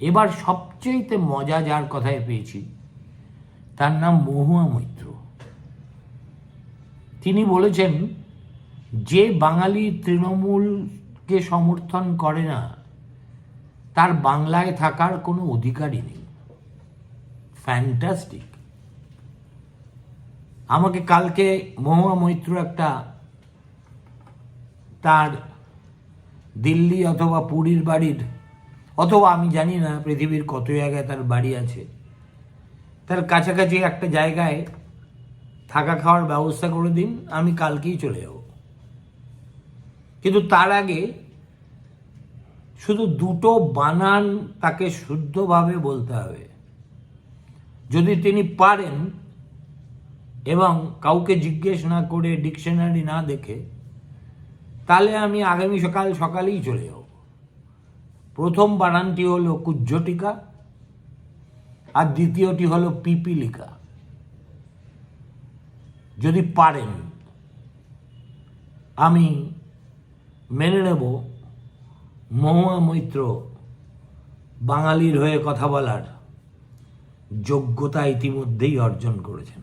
এবার সবচেয়ে মজা যার কথায় পেয়েছি তার নাম মহুয়া মৈত্র। তিনি বলেছেন, যে বাঙালি তৃণমূলকে সমর্থন করে না তার বাংলায় থাকার কোনো অধিকারই নেই। ফ্যান্টাস্টিক। আমাকে কালকে মহুয়া মৈত্র একটা তার দিল্লি অথবা পুরীর বাড়ির, অথবা আমি জানি না পৃথিবীর কত জায়গায় তার বাড়ি আছে, তার কাছাকাছি একটা জায়গায় থাকা খাওয়ার ব্যবস্থা করে দিন, আমি কালকেই চলে যাব। কিন্তু তার আগে শুধু দুটো বানান তাকে শুদ্ধভাবে বলতে হবে। যদি তিনি পারেন এবং কাউকে জিজ্ঞেস না করে, ডিকশনারি না দেখে, তাহলে আমি আগামী সকালেই চলে যাব। প্রথম বানানটি হলো কুজ্ঝটিকা আর দ্বিতীয়টি হলো পিপিলিকা। যদি পারেন আমি মেনে নেব মহুয়া মৈত্র বাঙালির হয়ে কথা বলার যোগ্যতা ইতিমধ্যেই অর্জন করেছেন।